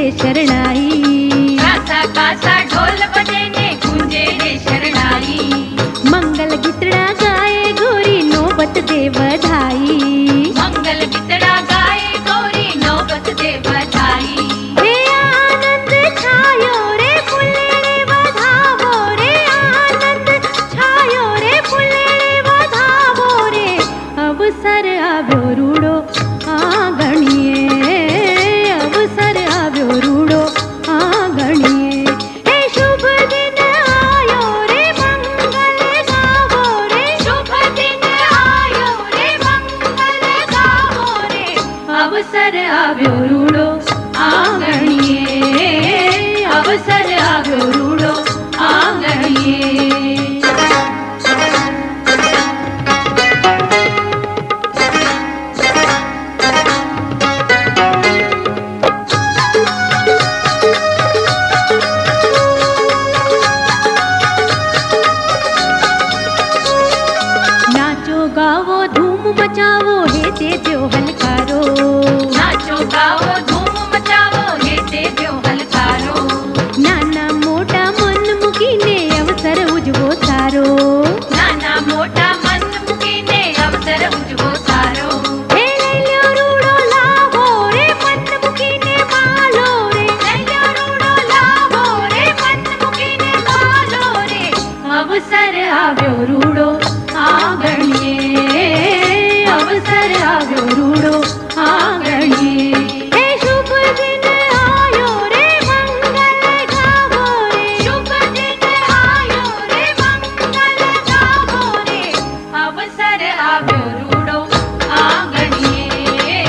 रे शरणाई। कासा कासा ढोल बजे ने गूंजे रे शरणाई। मंगल गीतड़ा गाए गोरी नौबत दे बधाई। मंगल गीतड़ा गाए गौरी नौबत दे बधाई। हे आनंद छायो रे फुल्लेड़े बधावो रे, आनंद छायो रे फुल्लेड़े बधावो रे। अवसर आव्यो रूड़ो आंगणिए, अवसर आव्यो रूड़ो आंगणिए। हे शुभ दिन आयो रे मंगल गावो रे, शुभ दिन आयो रे मंगल गावो रे। अवसर आव्यो रूड़ो आंगणिए, अवसर आव्यो रूड़ो आंगणिए। नाचो गावो धूम मचावो हे ते जो हलकारो। नाचो गाओ धूम मचावो हे ते जो हलकारो। नाना मोटा मन मुकीने अवसर उजवो सारो। नाना मोटा मन मुकीने अवसर उजवो सारो। हे लैल्यो रूड़ो लावो रे मन मुकीने मालो रे, लैल्यो रूड़ो लावो रे मन मुकीने मालो रे। अवसर आव्यो रूड़ो आंगणिए, अवसर आव्यो रूड़ो आंगणिए। हे शुभ दिन आयो रे मंगल गावो रे, शुभ दिन आयो रे मंगल गावो रे। अवसर आव्यो रूड़ो आंगणिए।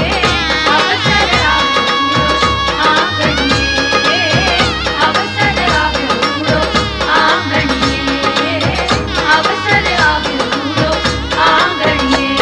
अवसर आव्यो रूड़ो आंगणिए। अवसर आव्यो रूड़ो आंगणिए। अवसर आव्यो रूड़ो आंगणिए।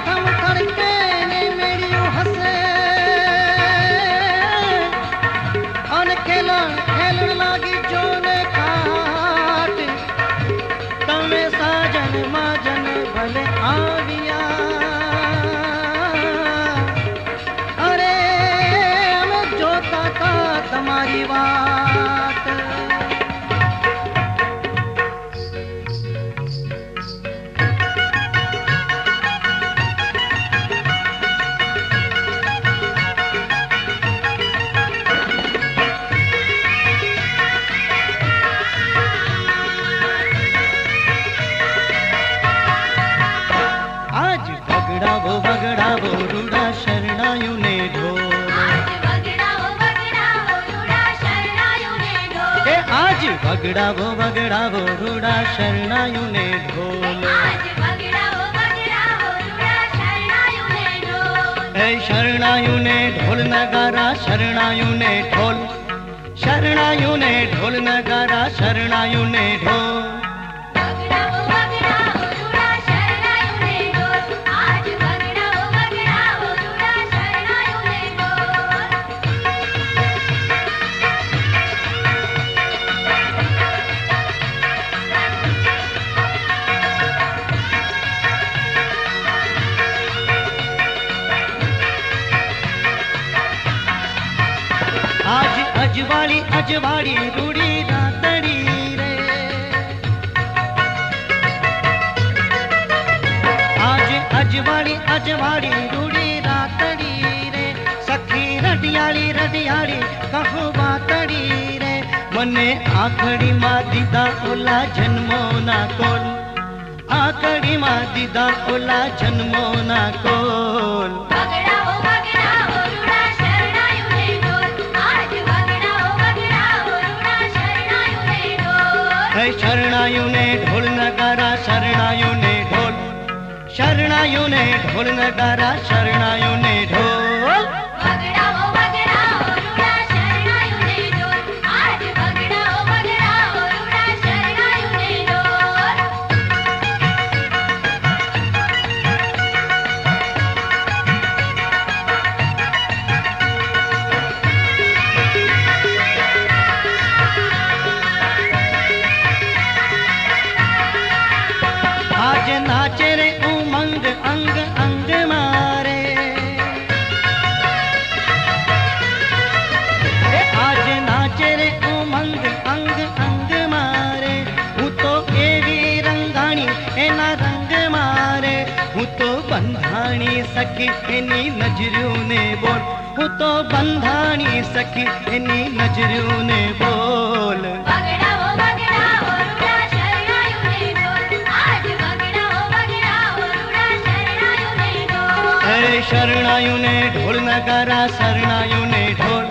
थम तड़के ने मेरी हसे अन खेलन लागी जोने काट तमे साजन माजन भले आविया। अरे हम जोता था तुम्हारी बात। आज बगड़ावो रूड़ा शरणायु ने ढोल। आज बगड़ाओ रूड़ा शरणायु ने ढोल। हे आज बगड़ावो रूड़ा शरणायु ने ढोल। आज बगड़ाओ रूड़ा शरणायु ने ढोल। हे शरणायु ने ढोल नगारा, शरणायु ने ढोल, शरणायु ने ढोल नगारा, शरणायु ने ढोल। बगड़ाओ रूड़ा शरणायु ने ढोल। आज बगड़ाओ रूड़ा शरणायु ने ढोल। आज अजवाड़ी रूड़ी रातड़ी रे। आज अजवाड़ी रूड़ी रातड़ी रे। सखी रडियाली कहूँ बातड़ी रे। मने आखड़ी मा दीदा ओला जन्मो ना कोल। आखड़ी मा दीदा ओला जन्मो ना कोल। बगड़ाओ रूड़ा शरणायु ने ढोल। आज बगड़ाओ रूड़ा शरणायु ने ढोल। है शरणायु ने ढोल नगारा, शरणायु ने ढोल, शरणायु ने ढोल नगारा, शरणायु ने ढोल। बगड़ाओ रूड़ा शरणायु ने ढोल। आज बगड़ाओ रूड़ा शरणायु ने ढोल। એની નજર્યું ને બોલ, હું તો બંધાણી સખી એની નજર્યું ને બોલ. વગડાઓ વગડાઓ રૂડા શરણાયું ને ઢોલ, આજ વગડાઓ વગડાઓ રૂડા શરણાયું ને ઢોલ. અરે શરણાયું ને ઢોલ નગારા શરણાયું ને ઢોલ,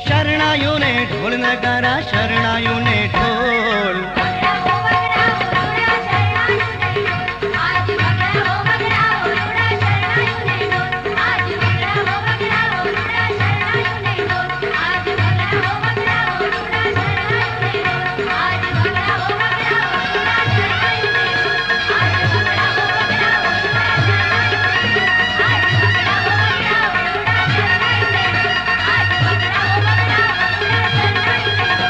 શરણાયું ને ઢોલ નગારા શરણાયું ને ઢોલ. વગડાઓ વગડાઓ રૂડા શરણાયું ને ઢોલ, આજ વગડાઓ વગડાઓ રૂડા શરણાયું ને ઢોલ, આજ વગડાઓ વગડાઓ રૂડા શરણાયું ને ઢોલ, આજ વગડાઓ વગડાઓ રૂડા શરણાયું ને ઢોલ, આજ વગડાઓ વગડાઓ રૂડા શરણાયું ને ઢોલ, આજ વગડાઓ વગડાઓ રૂડા શરણાયું ને ઢોલ, આજ વગડાઓ વગડાઓ રૂડા શરણાયું ને ઢોલ, આજ વગડાઓ વગડાઓ રૂડા શરણાયું ને ઢોલ.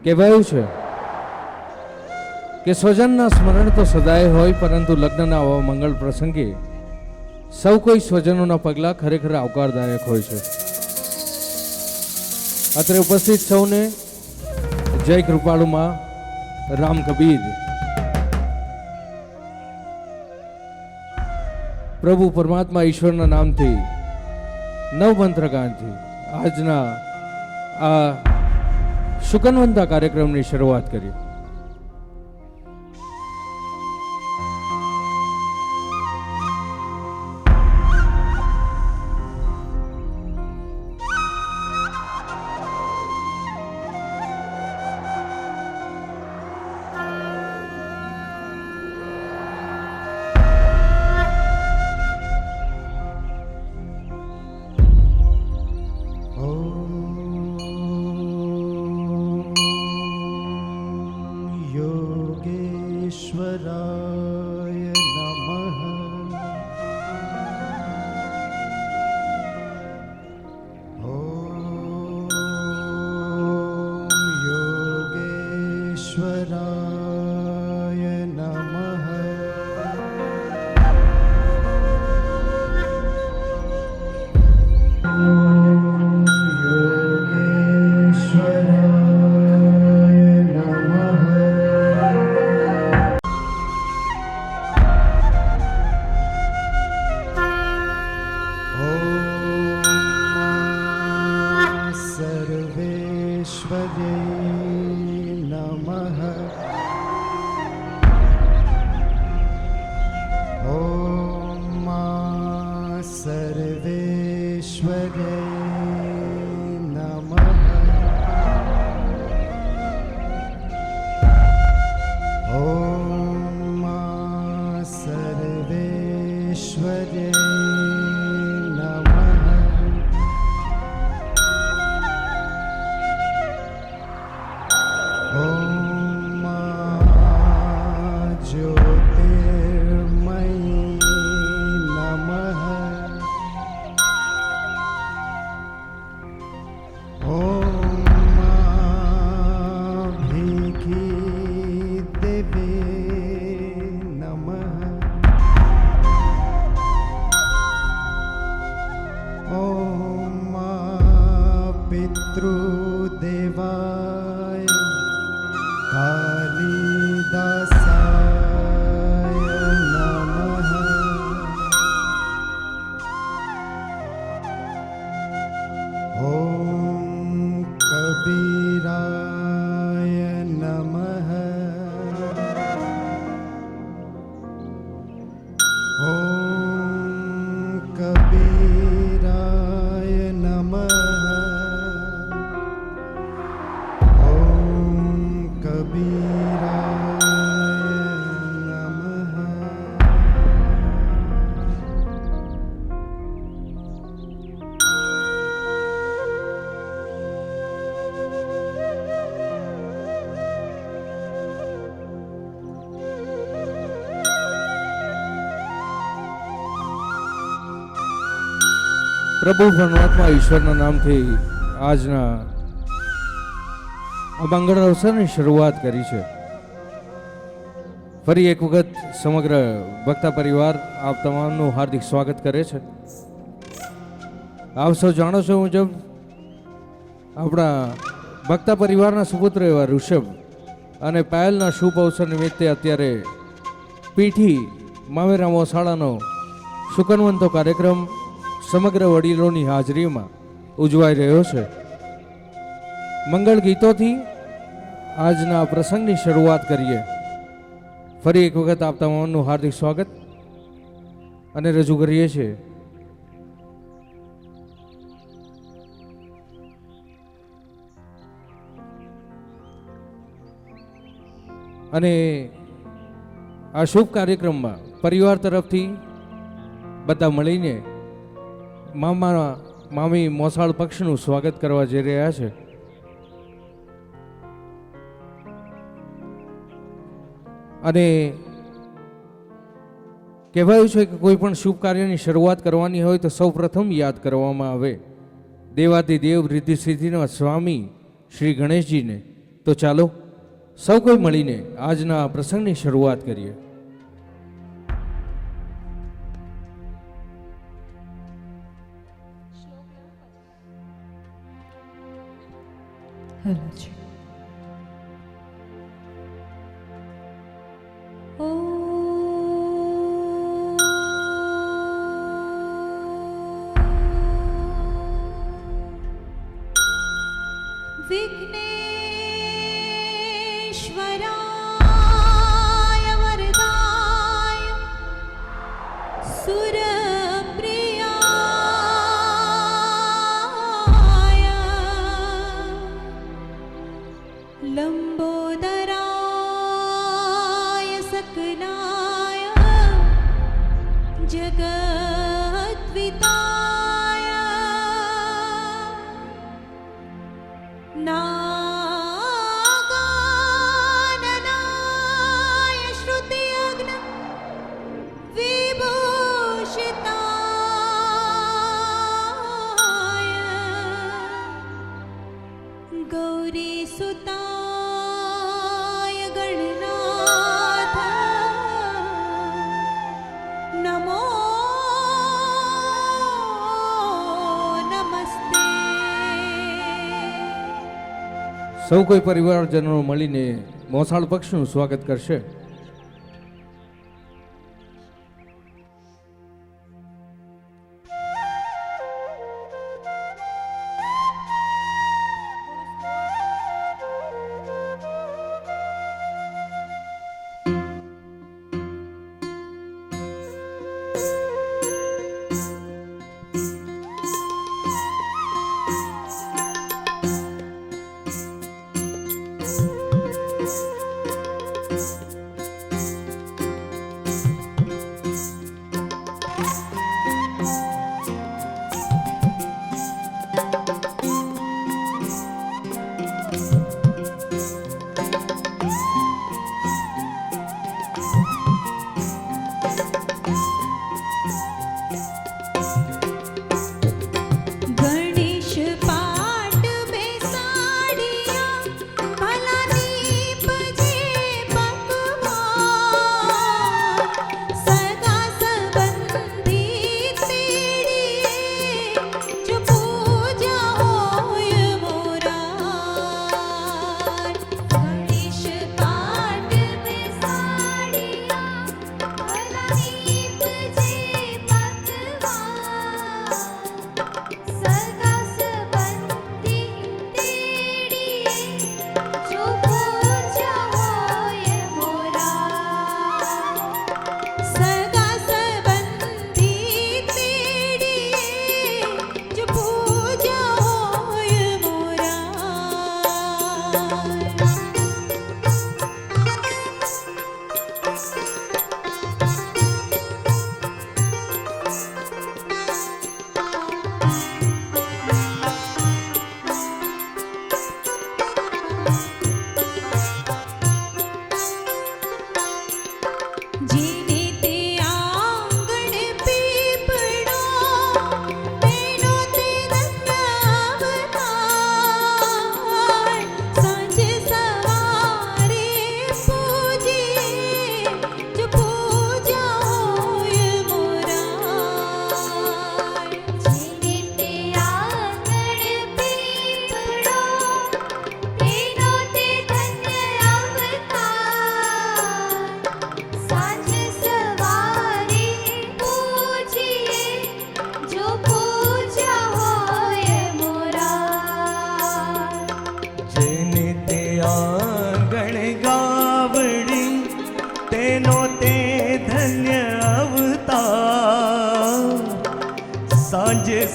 કહેવાયું છે કે સ્વજનના સ્મરણ તો સદાય હોય, પરંતુ લગ્નના આવા મંગળ પ્રસંગે સૌ કોઈ સ્વજનોના પગલાં ખરેખર આવકારદાયક હોય છે. અત્રે ઉપસ્થિત સૌને જય કૃપાળુમાં રામ કબીર. પ્રભુ પરમાત્મા ઈશ્વરના નામથી નવમંત્ર ગાનથી આજના આ સુકનવંતા કાર્યક્રમની શરૂઆત કરી. योगेश्वराय नमः। ॐ योगेश्वराय नमः। पितृदेवाय कालिदासाय नमः। ॐ कबीराय नमः। ॐ कबीराय नमः। પ્રભુ પરમાત્મા ઈશ્વરના નામથી આજના આ મંગળ અવસરની શરૂઆત કરી છે. ફરી એક વખત સમગ્ર ભક્તા પરિવાર આપ તમામનું હાર્દિક સ્વાગત કરે છે. આપ સૌ જાણો છો મુજબ આપણા ભક્તા પરિવારના સુપુત્ર એવા ઋષભ અને પાયલના શુભ અવસર નિમિત્તે અત્યારે પીઠી માવેરા મોસાળાનો શુકનવંતો કાર્યક્રમ સમગ્ર વડીલોની હાજરીમાં ઉજવાઈ રહ્યો છે. મંગળ ગીતોથી આજના પ્રસંગની શરૂઆત કરીએ. ફરી એક વખત આપ તમામનું હાર્દિક સ્વાગત અને રજૂ કરીએ છીએ અને આ શુભ કાર્યક્રમમાં પરિવાર તરફથી બધા મળીને મામા મામી મોસાળ પક્ષનું સ્વાગત કરવા જઈ રહ્યા છે. અને કહેવાયું છે કે કોઈ પણ શુભ કાર્યની શરૂઆત કરવાની હોય તો સૌ પ્રથમ યાદ કરવામાં આવે દેવાધિદેવ રિદ્ધિ સિદ્ધિના સ્વામી શ્રી ગણેશજીને. તો ચાલો સૌ કોઈ મળીને આજના પ્રસંગની શરૂઆત કરીએ. विघ्नेश्वराय वरदाय सुरप्रियाय लंबोदराय सकलाय जगद्विताय नागाननाय श्रुतियग्न विभूषिताय गौरीसुताय गणनाथ नमो नमस्ते. સૌ કોઈ પરિવારજનો મળીને મોસાળ પક્ષનું સ્વાગત કરશે.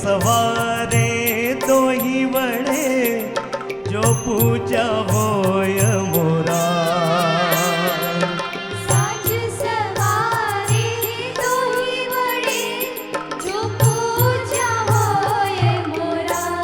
સવારે દોહી વડે જો પૂજા હોય મોરા સાંજ સવારે દોહી વડે જો પૂજા હોય મોરા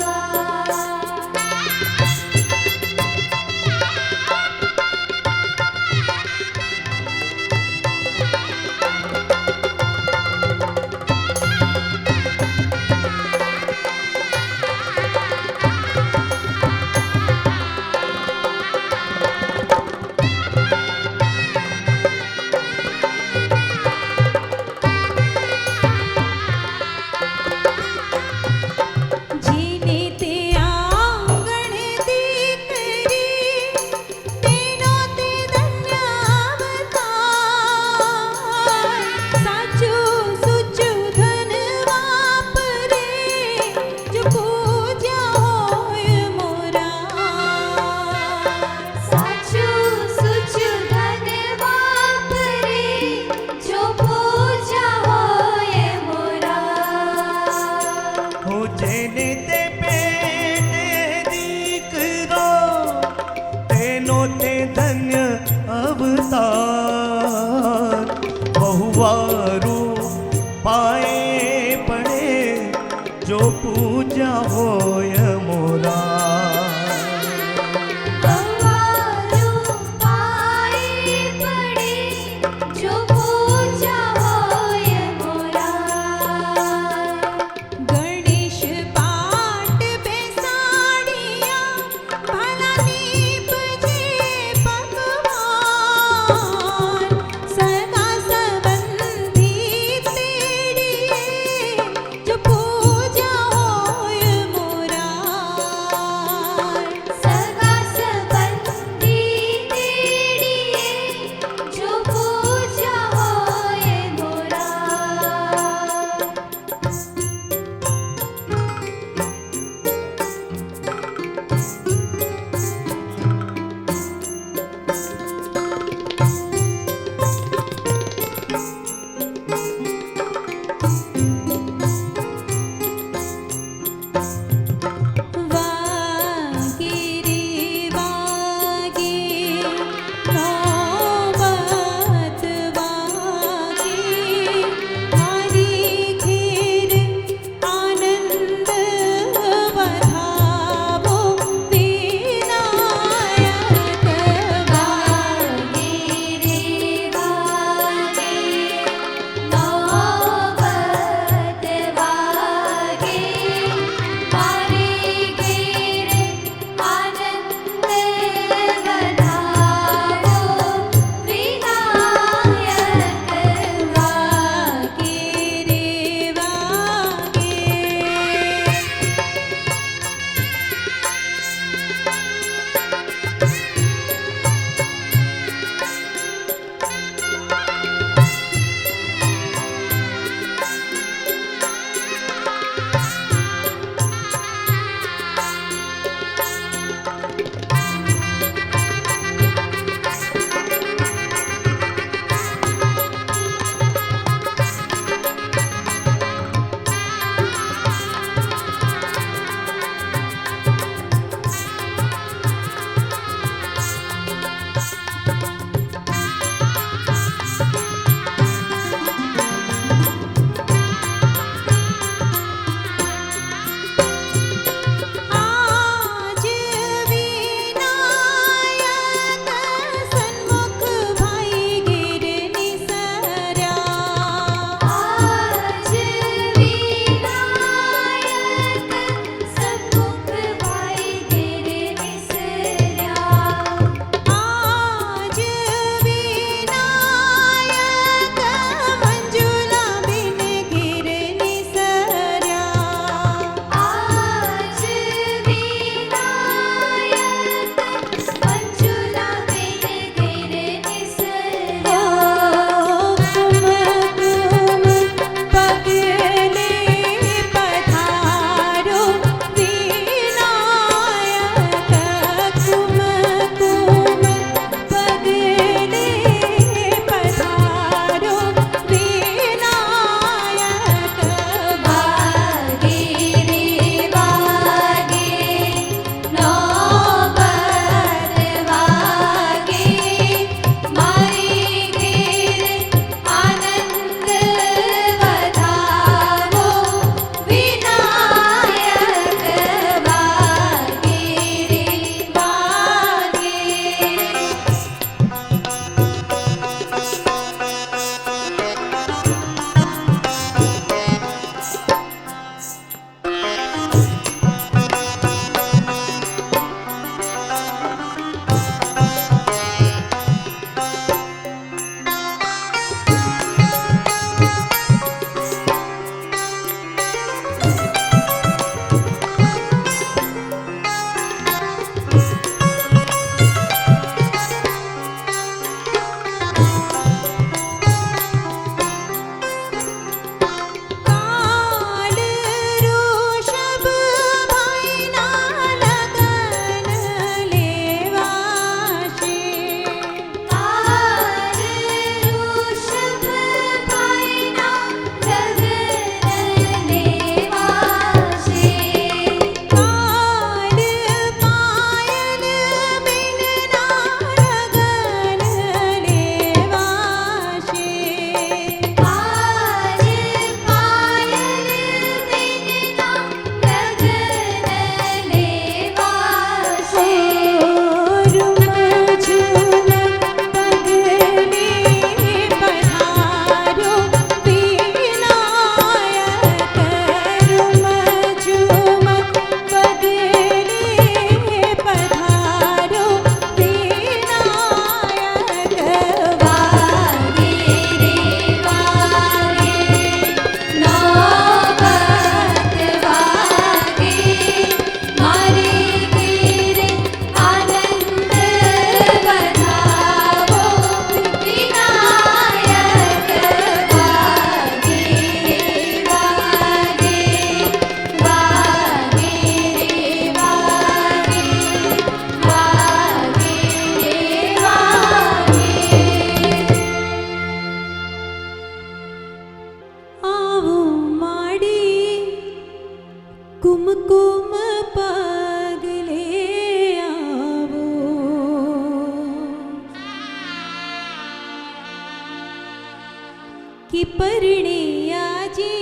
પરણે આજે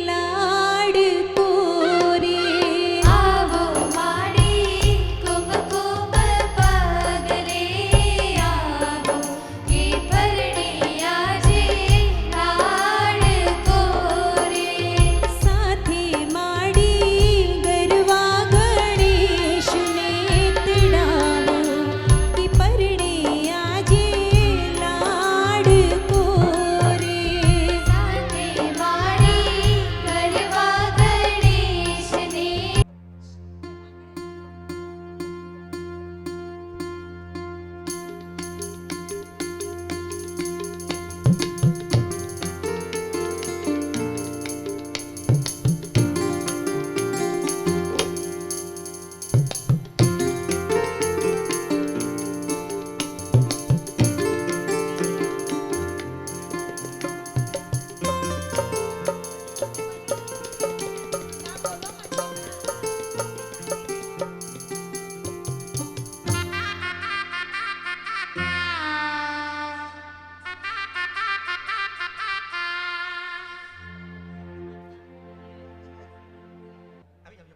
લાડકો રે આવો માડી કુમકુમ પગલે આવો કે પરણે આજે લાડકો રે સાથે માડી ગરવા ગણેશને તેડાવો કે પરણે આજે લાડકો રે સાથે માડી કરવા ગણેશને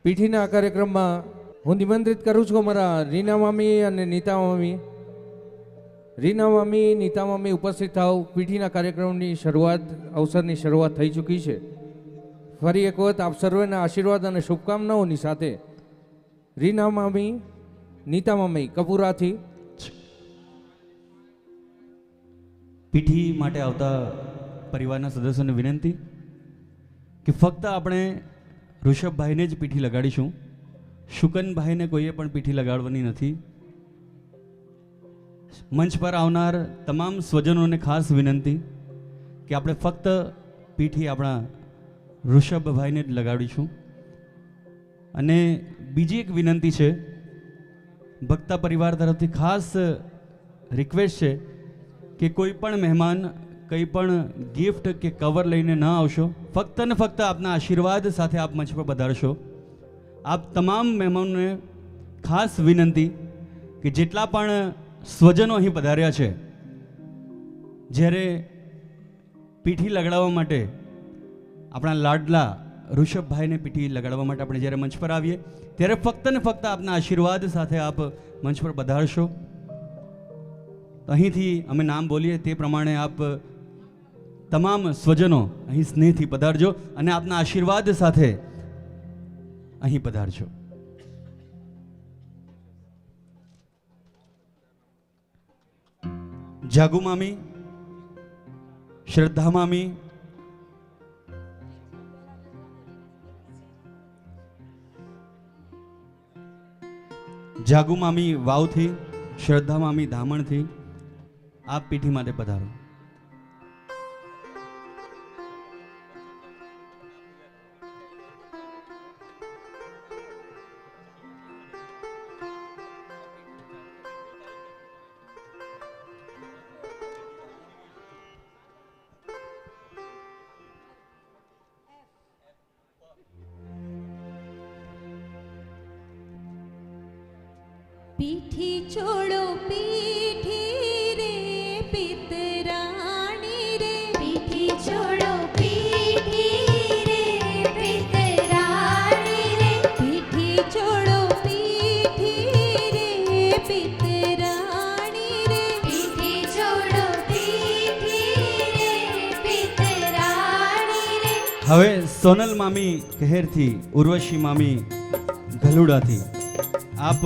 પીઠીના આ કાર્યક્રમમાં હું નિમંત્રિત કરું છું અમારા રીના મામી અને નીતા મામી. રીના મામી, નીતા મામી ઉપસ્થિત થાવ. પીઠીના કાર્યક્રમની શરૂઆત, અવસરની શરૂઆત થઈ ચૂકી છે. ફરી એક વખત આપ સર્વેના આશીર્વાદ અને શુભકામનાઓની સાથે રીના મામી, નીતા મામી કપૂરાથી પીઠી માટે આવતા પરિવારના સદસ્યોને વિનંતી કે ફક્ત આપણે ઋષભભાઈને જ પીઠી લગાડીશું. શુકનભાઈને કોઈએ પણ પીઠી લગાડવાની નથી. મંચ પર આવનાર તમામ સ્વજનોને ખાસ વિનંતી કે આપણે ફક્ત પીઠી આપણા ઋષભભાઈને જ લગાડીશું. અને બીજી એક વિનંતી છે, ભક્તા પરિવાર તરફથી ખાસ રિક્વેસ્ટ છે કે કોઈ પણ મહેમાન કંઈ પણ ગિફ્ટ કે કવર લઈને ન આવશો. ફક્ત ને ફક્ત આપના આશીર્વાદ સાથે આપ મંચ પર પધારશો. આપ તમામ મહેમાનોને ખાસ વિનંતી કે જેટલા પણ સ્વજનો અહીં પધાર્યા છે, જ્યારે પીઠી લગાડવા માટે આપણા લાડલા ઋષભભાઈને પીઠી લગાડવા માટે આપણે જ્યારે મંચ પર આવીએ ત્યારે ફક્ત ને ફક્ત આપના આશીર્વાદ સાથે આપ મંચ પર પધારશો. અહીંથી અમે નામ બોલીએ તે પ્રમાણે આપ તમામ સ્વજનો અહીં સ્નેહથી પધારજો અને આપના આશીર્વાદ સાથે અહીં પધારજો. જાગુ મામી, શ્રદ્ધા મામી, જાગુ મામી વાવથી, શ્રદ્ધા મામી ધામણથી આપ પીઠી માટે પધારો. પીઠી છોડો પીઠી રે પિતરાણી રે પીઠી છોડો પીઠી રે પિતરાણી રે પીઠી છોડો પીઠી રે પિતરાણી રે પીઠી છોડો પીઠી રે પિતરાણી રે હવે સોનલ મામી કહેરથી, ઉર્વશી મામી ગલુડાથી આપ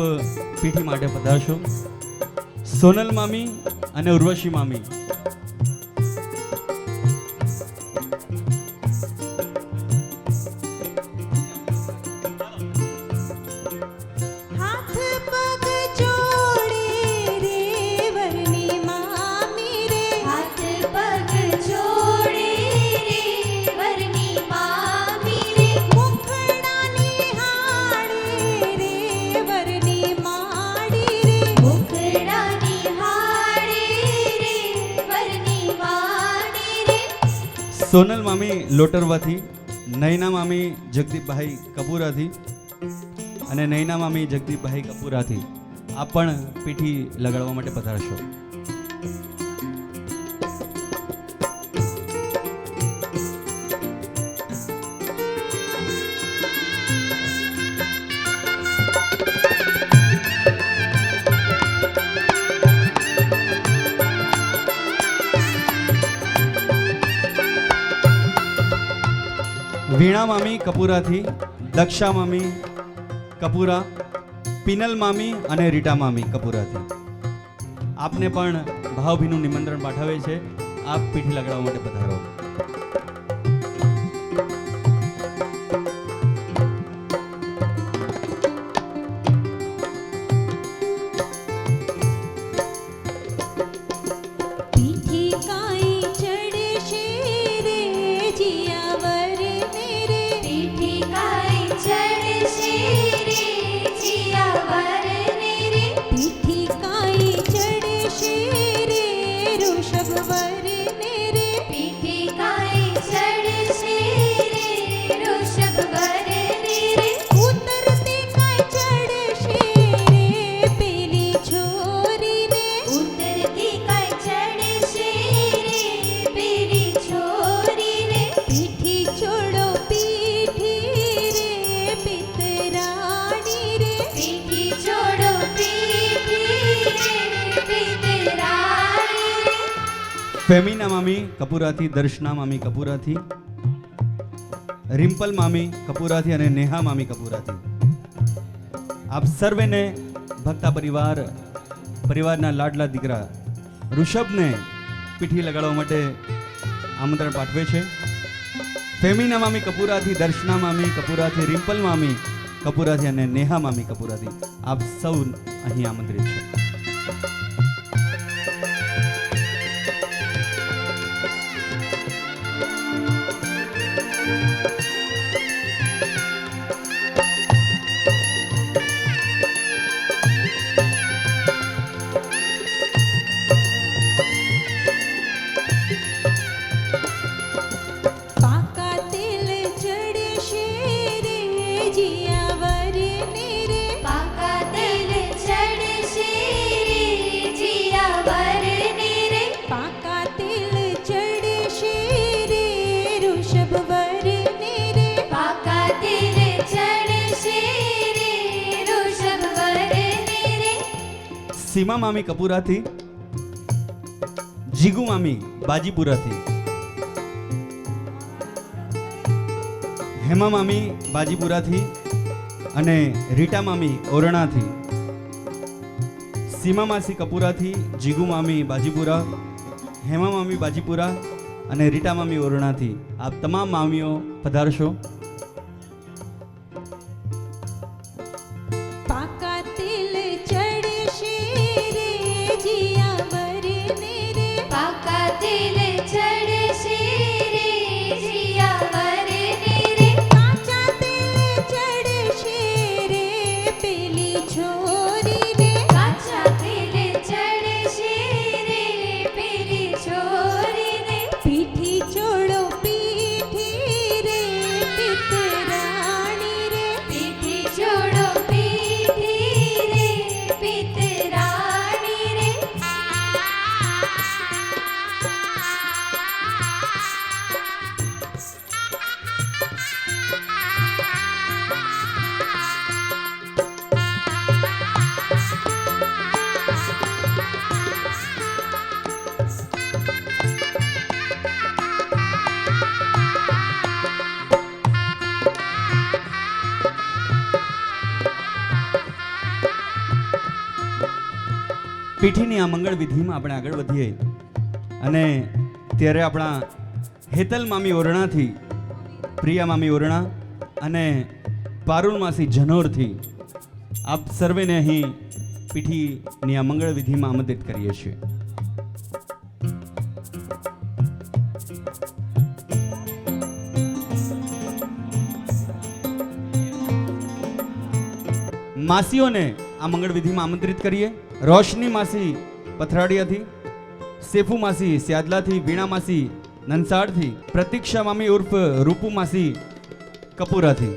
પીઠી માટે પધારશો. સોનલ મામી અને ઉર્વશી મામી હાથ પગ જોડે રે વરની મામી રે હાથ પગ જોડે રે વરની મામી રે મુખડાની હાડે રે વરની માડી રે મુખડાની હાડે રે વરની માડી રે સોનલ મામી લોટરવાથી, નૈના મામી જગદીપભાઈ કપૂરાથી અને નૈના મામી જગદીપભાઈ કપૂરાથી આપ પણ પીઠી લગાડવા માટે પધારશો. વીણા મામી કપૂરાથી, દક્ષા મામી કપૂરા, પિનલ મામી અને રીટા મામી કપૂરાથી આપને પણ ભાવભીનું નિમંત્રણ પાઠવે છે. આપ પીઠી લગાડવા માટે પધારો. પીઠી કાઈ ચડશે રે જીયાવર ને રે પીઠી કાઈ ચડશે રે જીયાવર ને રે પીઠી કાઈ ચડશે રે ઋષભવર ને રે પીઠી કાઈ ચડશે રે ઋષભવર ને રે ઉતરતે કાઈ ચડશે રે પેલી છોરી રે ઉતરતી કાઈ ચડશે રે પેલી છોરી રે પીઠી ચોડો પીઠી રે પિતરાણી રે પીઠી છોડો પીઠી રે પિતરાણી રે ફેમિના મામી કપૂરાથી, દર્શના મામી કપૂરાથી, રિમ્પલ મામી કપૂરાથી અને નેહા મામી કપૂરાથી આપ સર્વેને ભક્તા પરિવારના લાડલા દીકરા ઋષભને પીઠી લગાડવા માટે આમંત્રણ પાઠવે છે. ફેમિના મામી કપૂરાથી, દર્શના મામી કપૂરાથી, રિમ્પલ મામી કપૂરાથી અને નેહા મામી કપૂરાથી આપ સૌ અહીં આમંત્રિત છે. પાકા તેલ ચડશે રે જીયાવર ને રે પાકા તેલ ચડશે રે જીયાવર ને રે પાકા તેલ ચડશે રે ઋષભવર ને રે પાકા તેલ ચડશે રે ઋષભવર ને રે સીમા મામી કપૂરાથી, જીગુ મામી બાજીપુરાથી, હેમા મામી બાજીપુરાથી અને રીટા મામી ઓરણાથી, સીમા માસી કપૂરાથી, જીગુ મામી બાજીપુરા, હેમા મામી બાજીપુરા અને રીટા મામી ઓરણાથી આપ તમામ મામીઓ પધારશો. પાકા તેલ ચડશે રે જીયાવર ને રે પાકા તેલ ચડશે રે જીયાવર ને રે કાચા તેલ ચડશે રે પેલી છોરી રે કાચા તેલ ચડશે રે પેલી છોરી રે પીઠી ચોડો પીઠી રે પિતરાણી રે પીઠી છોડો પીઠી રે પિતરાણી રે પીઠીની આ મંગળ વિધિમાં આપણે આગળ વધીએ અને ત્યારે આપણા હેતલ મામી ઓરણાથી, પ્રિયા મામી ઓરણા અને પારુલ માસી જનોરથી આપ સર્વેને અહીં પીઠીની આ મંગળ વિધિમાં આમંત્રિત કરીએ છીએ. માસીઓને આ મંગળ વિધિમાં આમંત્રિત કરીએ. રોશની માસી પથરાડિયાથી, સેફુ માસી સ્યાદલાથી, વીણા માસી નનસાડથી, પ્રતીક્ષા મામી ઉર્ફ રૂપુ માસી કપૂરાથી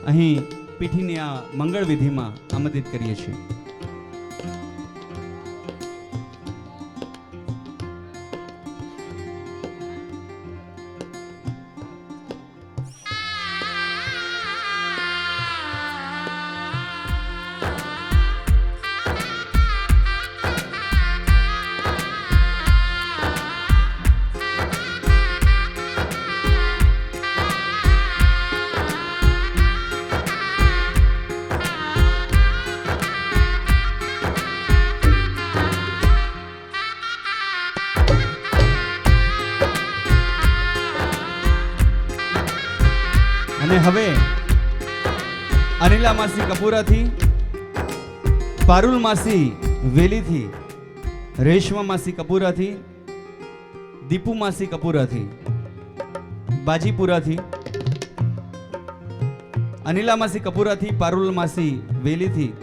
અહીં પીઠીની આ મંગળ વિધિમાં આમંત્રિત કરીએ છીએ. માસી કપૂરાથી, પારુલ માસી વેલીથી, રેશમા માસી કપૂરાથી, દીપુ માસી કપૂરાથી, બાજીપુરાથી, અનિલા માસી કપૂરાથી, પારુલ માસી વેલીથી,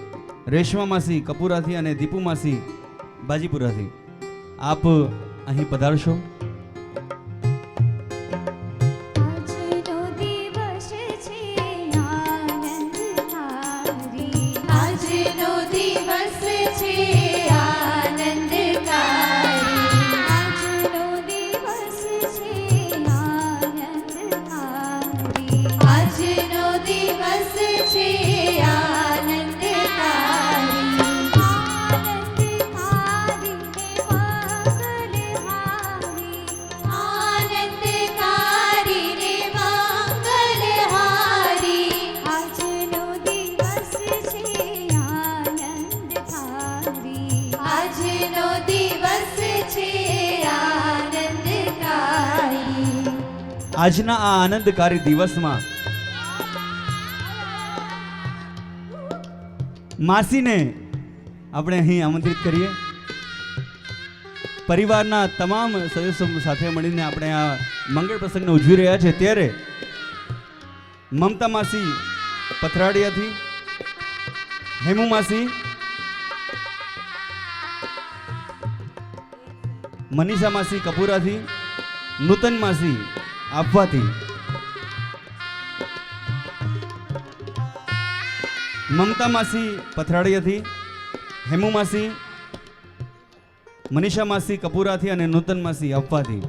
રેશમા માસી કપૂરાથી અને દીપુ માસી બાજીપુરાથી આપ અહીં પધારશો. આજનો દિવસ છે આનંદકારી, આજનો દિવસ છે આનંદકારી, આજનો દિવસ છે આનંદકારી, આજનો દિવસ છે આનંદકારી, આનંદકારી ને મંગલહારી, આજનો દિવસ છે આનંદકારી, આજનો દિવસ છે આનંદકારી. આજના આ આનંદકારી દિવસમાં માસીને આપણે અહીં આમંત્રિત કરીએ. પરિવારના તમામ સદસ્યો સાથે મળીને આપણે આ મંગળ પ્રસંગને ઉજવી રહ્યા છે ત્યારે મમતા માસી પથરાડિયાથી, હેમુ માસી, મનીષા માસી કપૂરાથી, નૂતન માસી આપવાથી, મમતા માસી પથરાડિયાથી, હેમુ માસી, મનીષા માસી કપૂરાથી અને નૂતન માસી આપવાથી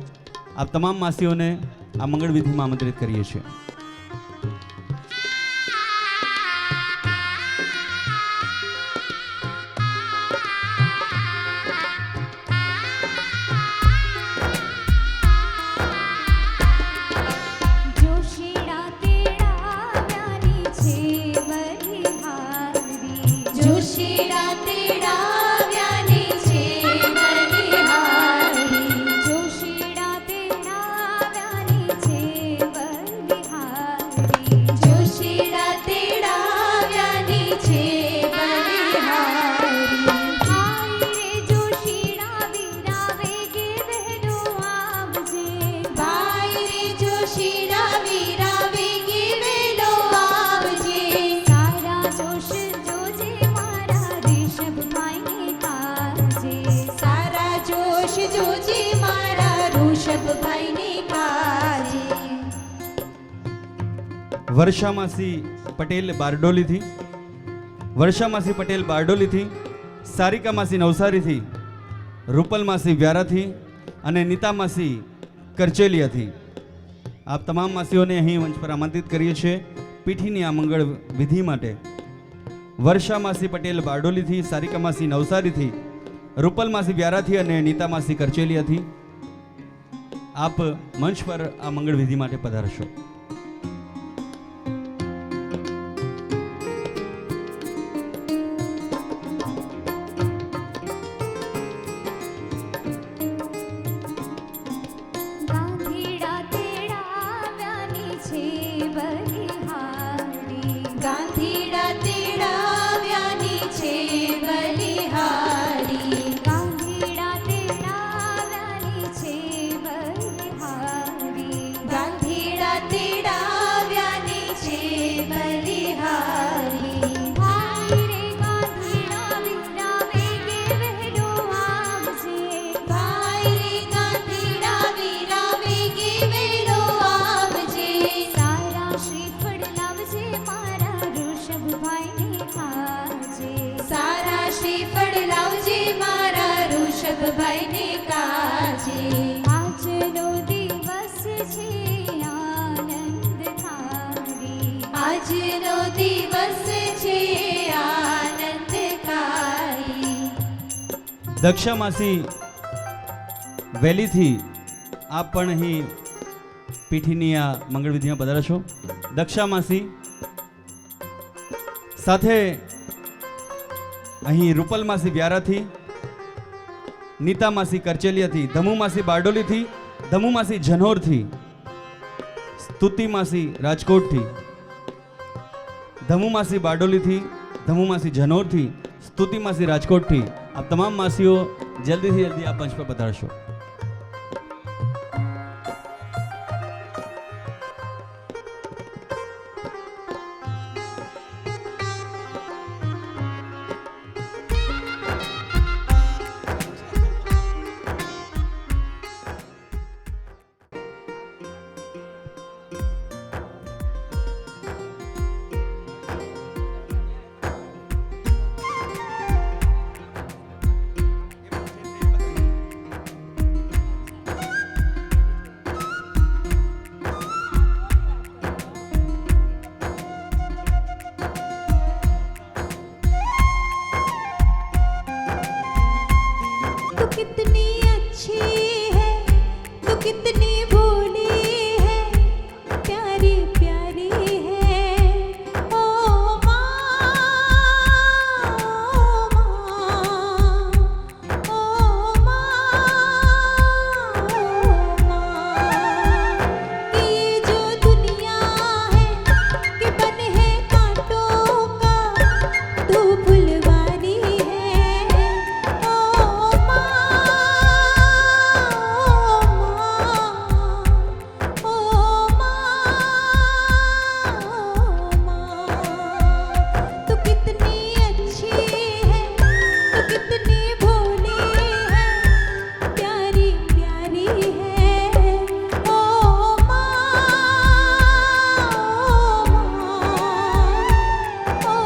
આપ તમામ માસીઓને આ મંગળ વિધિમાં આમંત્રિત કરીએ છીએ. જોશીડા તેડા વ્યાની છે બલિહારી, જોશીડા તેડા વ્યાની છે બલિહારી, જોશીડા તેડા વ્યાની છે બલિહારી, જોશીડા તેડા વ્યાની છે બલિહારી. હાય રે જોશીડા વીરા વેગે વહેલો આવજે, ભાઈ રે જોશીડા વીરા વેગે વહેલો આવજે, સારા જોશ જોજે મારા ઋષભભાઈને કાજે, સારા જોશ જોજે મારા ઋષભભાઈને કાજે. વર્ષા માસી પટેલ બારડોલીથી, વર્ષા માસી પટેલ બારડોલીથી, સારિકા માસી નવસારીથી, રૂપલ માસી વ્યારાથી અને નીતા માસી કરચેલિયાથી આપ તમામ માસીઓને અહીં મંચ પર આમંત્રિત કરીએ છીએ પીઠીની આ મંગળ વિધિ માટે. વર્ષા માસી પટેલ બારડોલીથી, સારિકા માસી નવસારીથી, રૂપલ માસી વ્યારાથી અને નીતા માસી કરચેલિયાથી આપ મંચ પર આ મંગળ વિધિ માટે પધારશો. ગાંધીડા તેડા વ્યાની છે બલિહારી, ગાંધીડા તેડા વ્યાની છે બલિહારી, ગાંધીડા તેડા વ્યાની છે બલિહારી, ગાંધીડા તેડા વ્યાની છે બલિહારી. ભાઈ રે ગાંધીડા વીરા વેગે વહેલો આવજે, ભાઈ રે ગાંધીડા વીરા વેગે વહેલો આવજે, સારા શ્રીફળ લાવજે મારા ઋષભભાઈને કાજે, સારા શ્રીફળ લાવજે મારા ઋષભભાઈને કાજે. આજનો દિવસ છે આનંદકારી, આજનો દિવસ છે આનંદકારી. દક્ષા માસી વેલીથી આપ પણ અહીં પીઠીની આ મંગળ વિધિમાં પધારશો. દક્ષા માસી સાથે અહીં રૂપલ માસી વ્યારાથી, નીતા માસી કરચેલિયાથી, ધમુ માસી બારડોલીથી, ધમુ માસી જનોરથી, સ્તુતિ માસી રાજકોટથી, ધમુમાસી બારડોલીથી, ધમુમાસી જનોરથી, સ્તુતિમાસી રાજકોટથી આ તમામ માસીઓ જલ્દીથી જલ્દી આ મંચ પર પધારશો. तू कितनी अच्छी है, तू कितनी भोली है, प्यारी प्यारी है ओ माँ, ओ माँ, कि ये जो दुनिया है कि बन है कांटों का, तू फुलवारी है ओ माँ, ओ माँ, तू कितनी अच्छी है, तू कितनी भोली है, प्यारी प्यारी है ओ माँ, ओ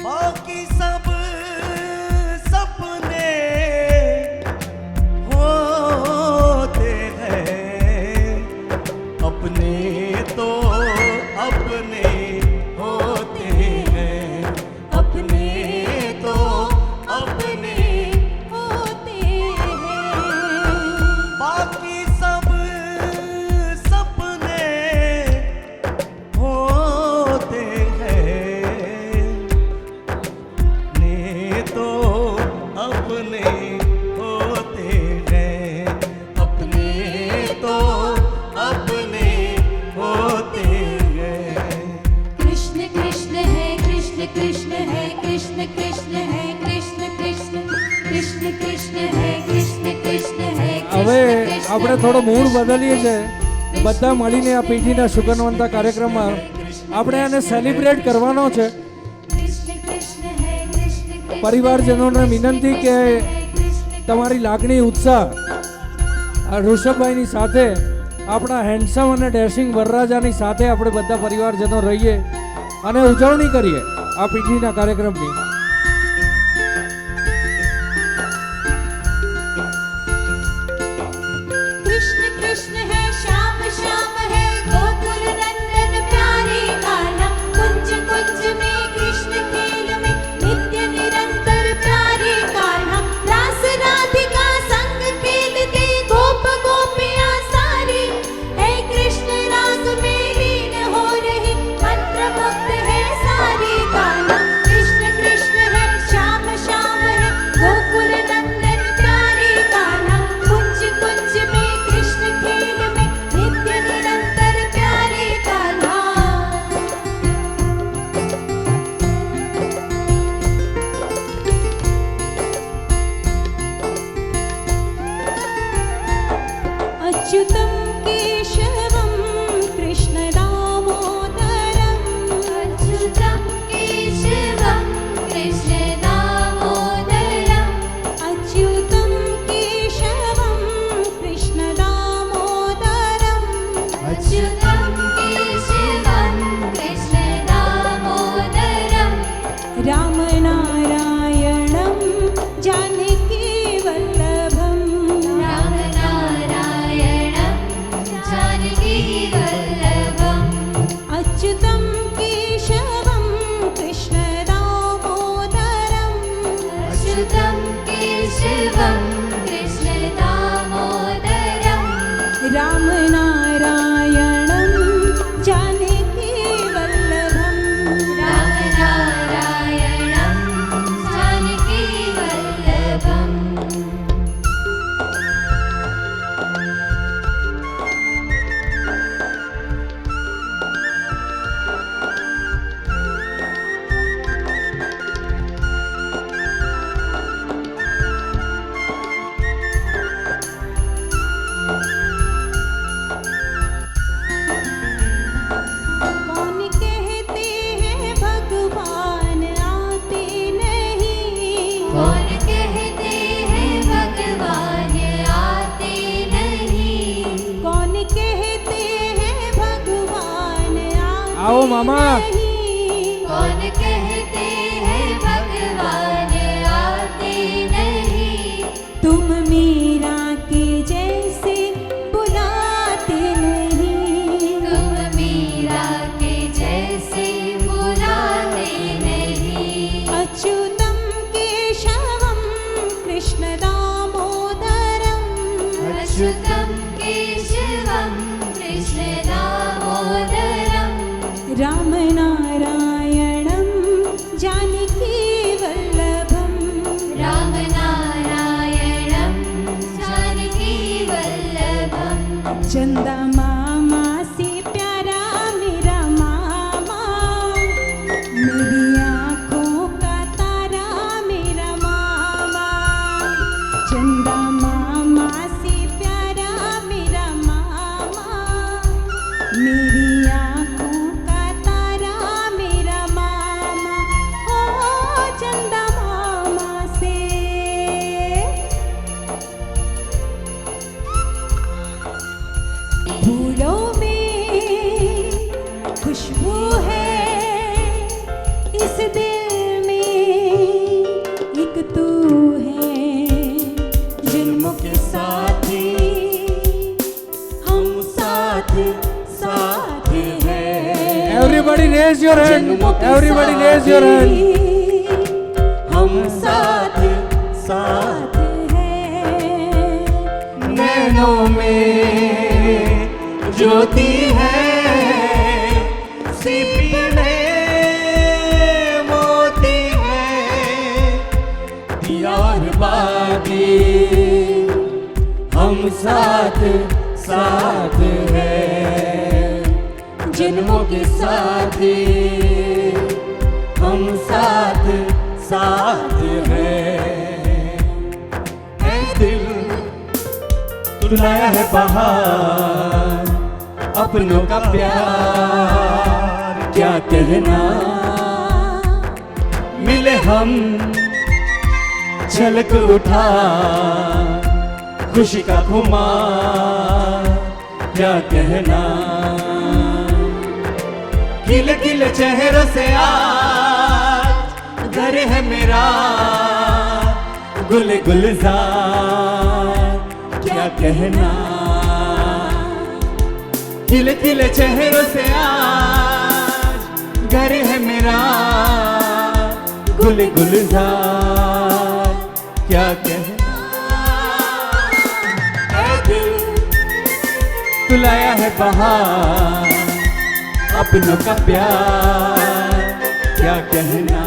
बाकी सब सपने होते हैं, अपने तो अपने होते हैं, अपने तो अपने होते हैं, बाकी सब सपने होते हैं, अपने तो अपने होते हैं, अपने तो अपने होते हैं. कृष्ण कृष्ण है, कृष्ण कृष्ण है, कृष्ण कृष्ण है, कृष्ण कृष्ण, कृष्ण कृष्ण है, कृष्ण कृष्ण है. હવે આપણે થોડો મૂડ બદલીએ છે. બધા મળીને આ પીઠીના શુકનવંતા કાર્યક્રમમાં આપણે આને સેલિબ્રેટ કરવાનો છે. कृष्ण कृष्ण है, कृष्ण कृष्ण, પરિવારજનોને વિનંતી કે તમારી લાગણી ઉત્સાહ આ ઋષભભાઈની સાથે આપણા હેન્ડસમ અને ડેશિંગ વરરાજાની સાથે આપણે બધા પરિવારજનો રહીએ અને ઉજવણી કરીએ આ પીઠીના કાર્યક્રમની. कृष्ण कृष्ण है, श्याम श्याम है, गोकुल नंदन प्यारे कान्हा, कुंज कुंज में कृष्ण खेल में नित्य निरंतर प्यारे कान्हा, रास राधिका संग खेलते गोप गोपियाँ सारी, है कृष्ण राग में लीन हो रही मंत्र मुग्ध है सारी कान्हा. कृष्ण कृष्ण आओ मामा। कौन कहते हैं भगवान आते नहीं, तुम मीरा के जैसे बुलाते नहीं, तुम मीरा के जैसे बुलाते नहीं। अच्युतम केशवम कृष्ण दामोदरम, अच्युतम केशवम कृष्ण दामोदरम, राम नारायणं जानकी वल्लभं, राम नारायणं जानकी वल्लभं। चंदा मामा से प्यारा मेरा मामा, मेरी आँखों का तारा मेरा मामा। चंदा मामा से प्यारा मेरा मामा, मेरी आँखों का तारा मेरा मामा। ओ चंदा मामा से फूलों में खुशबू है, इस दिल में एक तू है, जन्मों के साथी हम साथ साथ हैं। एवरीबॉडी रेज योर हैंड, जन्मों के एवरीबॉडी रेज योर हैंड। साथी हम साथ साथ हैं। नैनों में ज्योति है, सीपी में मोती है, यार बाकी हम साथ साथ हैं। जन्मों के साथी हम साथ साथ हैं। ऐ दिल तू लाया है बहार, अपनों का प्यार क्या कहना। मिले हम झलक उठा खुशी का खुमार क्या कहना। खिले खिले चेहरों से आज घर है मेरा गुल गुलजार क्या कहना। खिले खिले चेहरों से आज घर है मेरा गुल गुलजार क्या कहना। ऐ दिल तू लाया है बहार, अपनों का प्यार क्या कहना।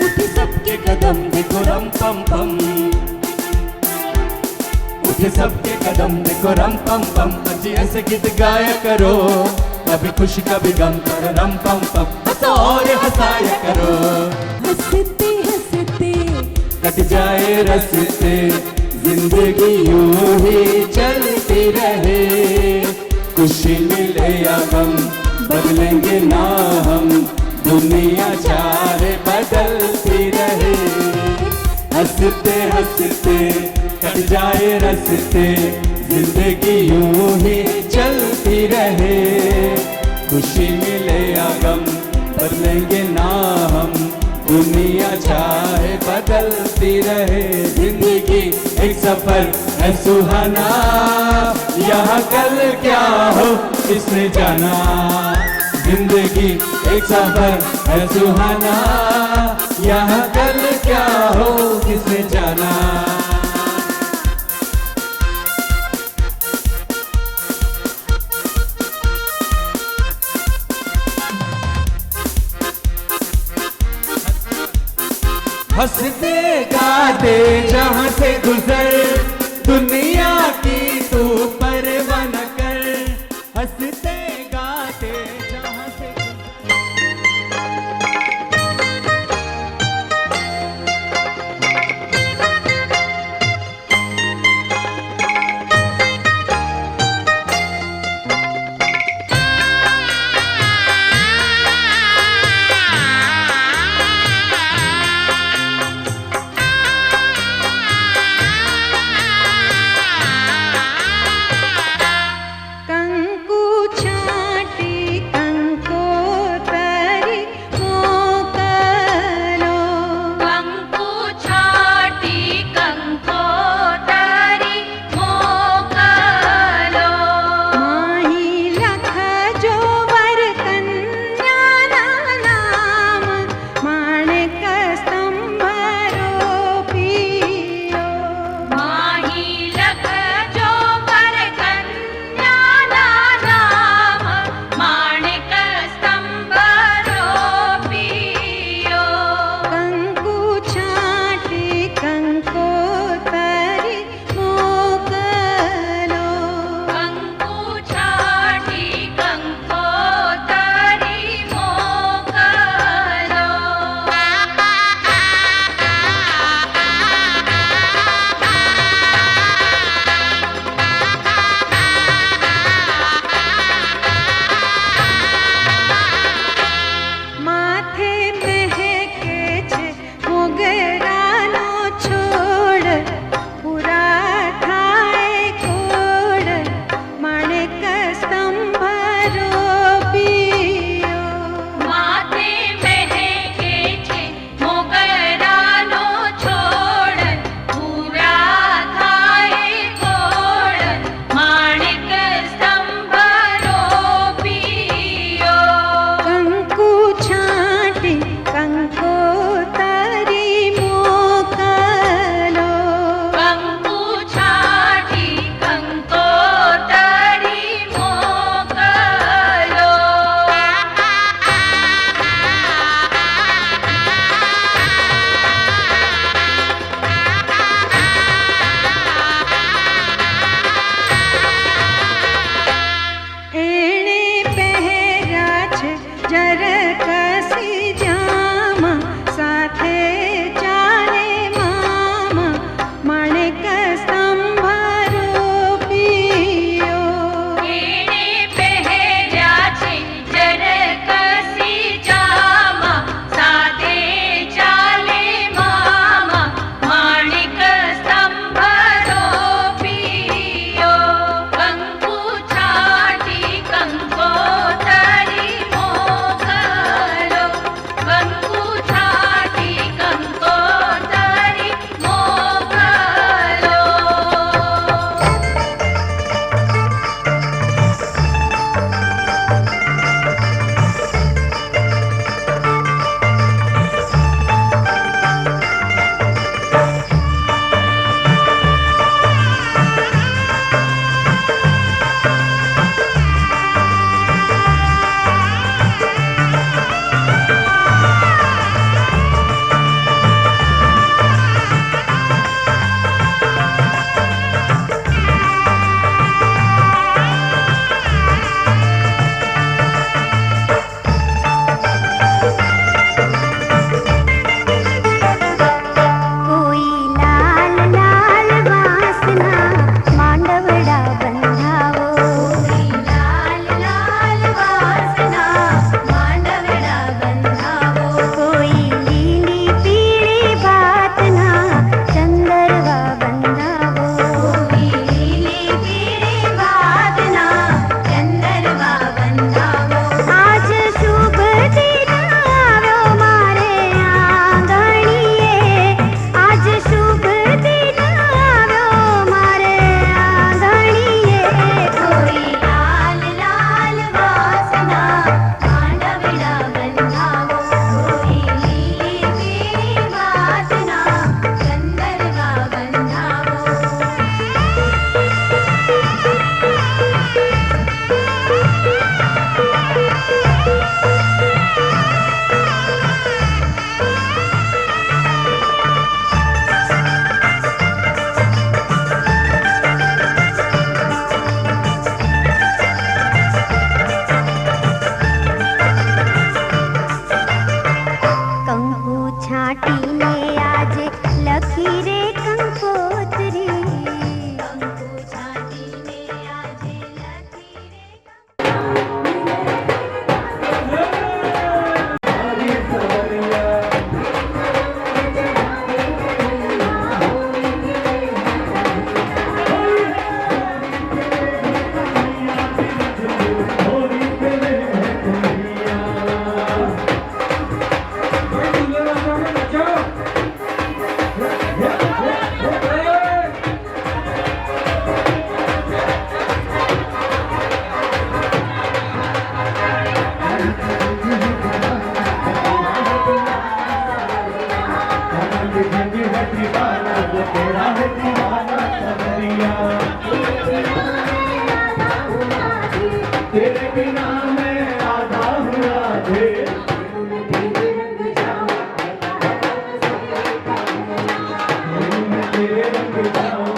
उठे सबके कदम देखो रम पम पम, उठे सबके कदम देखो रम पम पम। अजी ऐसे गीत गाया करो, कभी खुशी कभी गम करो रम पम पम। हंसो और हंसाया करो, हंसते हंसते कट जाए रस्ते, जिंदगी यूं ही चलती रहे। खुशी मिले या गम बदलेंगे ना हम, दुनिया चाहे बदलती रहे। हंसते हंसते कट जाए रस्ते, जिंदगी यूं ही चलती रहे। खुशी मिले या गम बदलेंगे ना हम, दुनिया चाहे बदलती रहे। जिंदगी एक सफर है सुहाना, यहाँ कल क्या हो किसने जाना। जिंदगी एक सफर है सुहाना, यहाँ कल क्या हो किसने जाना। हंसते गाते जहाँ से गुजर, दुनिया की तू परवाह न कर। हंसते गाते जहाँ से कंकु बिना मैं आधा हूँ आधे मैं तेरे रंग जाऊं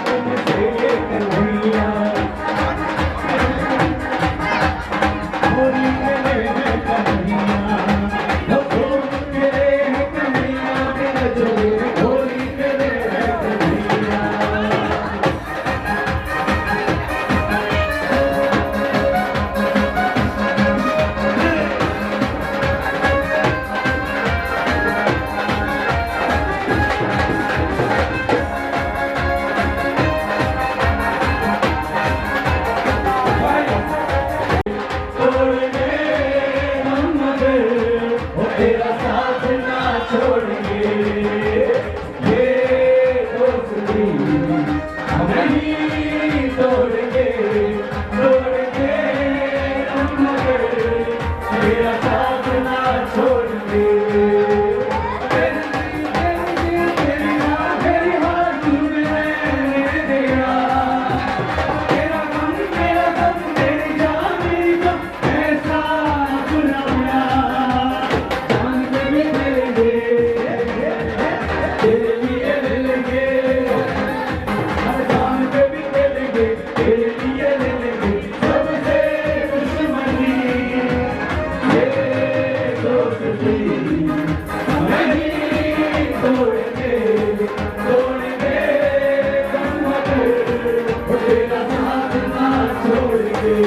तुमसे ये कन्हैया होली मेरे है कन्हैया होली मेरे है कन्हैया मेरा जो होली मेरे है कन्हैया छोड़ेंगे हम मगर वो तेरा साथ ना छोड़ेंगे ये दोस्ती हम नहीं तोड़ेंगे तोड़ेंगे हम मगर तेरा साथ ना छोड़ेंगे तेरी हाथ में तेरा तेरा गम तेरी जान मेरी गम ऐसा बुलाया जान पे भी लेंगे तेरे लिए ले लेंगे हर जान पे भी ले लेंगे तेरे लिए ले लेंगे सबसे दुश्मनी ये दोस्ती नहीं तोड़ेंगे तोड़ेंगे गम मगर वो तेरा साथ ना छोड़ेंगे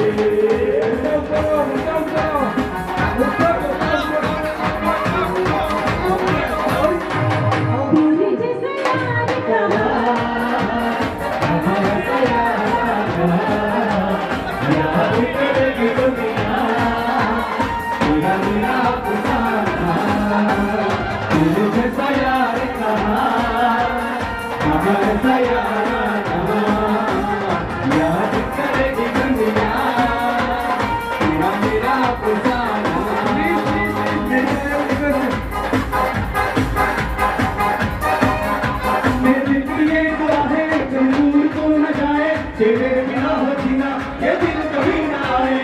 याद करेगी दुनिया तेरा मेरा अफसाना तेरे जैसा यार कहाँ ऐसा यार कहाँ याद करेगी दुनिया तेरा मेरा अफसाना मेरे दिल की ये दुआ है कि दूर को न जाए तेरे बिना हो जीना ये दिन कभी ना आए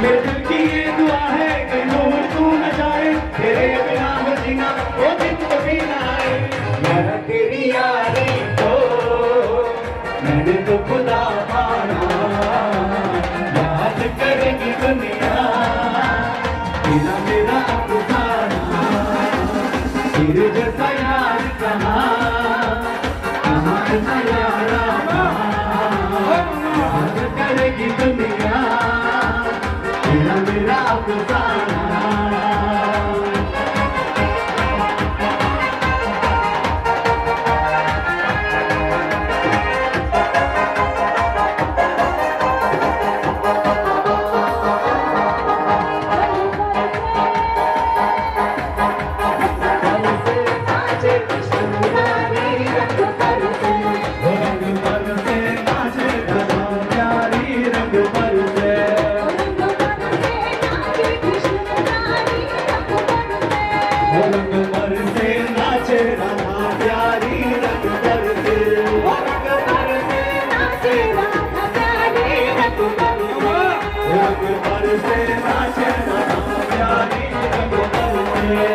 मेरे दिल की ये दुआ है कि दूर को न जाए तेरे बिना हो जीना ये दिन कभी ना आए यार तेरी यारी को मैंने तो खुदा पाना याद करेगी दुनिया तेरा मेरा अफसाना तेरे जैसा यार कहाँ ऐसा यारा याद करेगी दुनिया तेरा मेरा अफसाना रंग बरसे नाचे धनो प्यारी रंग बरसे रंग बरसे नाचे राधा प्यारी रंग बरसे रंग बरसे नाचे राधा प्यारी रंग बरसे रंग बरसे नाचे राधा प्यारी रंग बरसे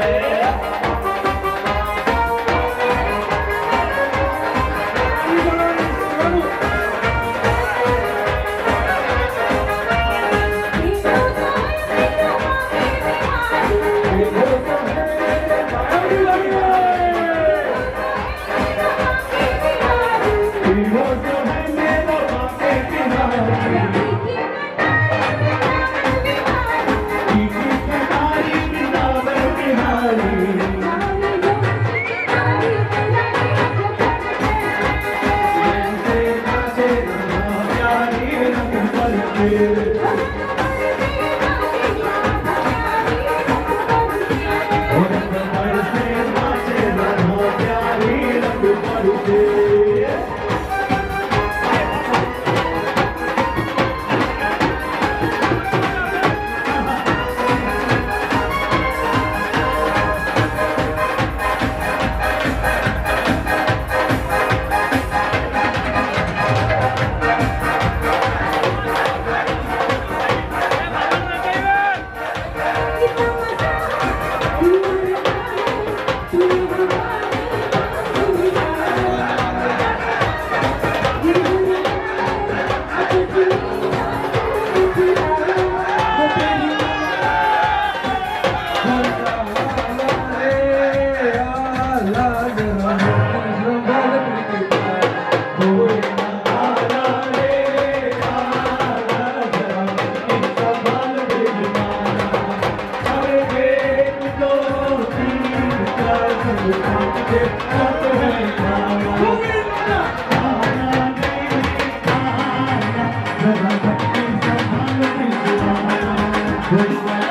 जरा भक्ति संभाल के दुआ है कोई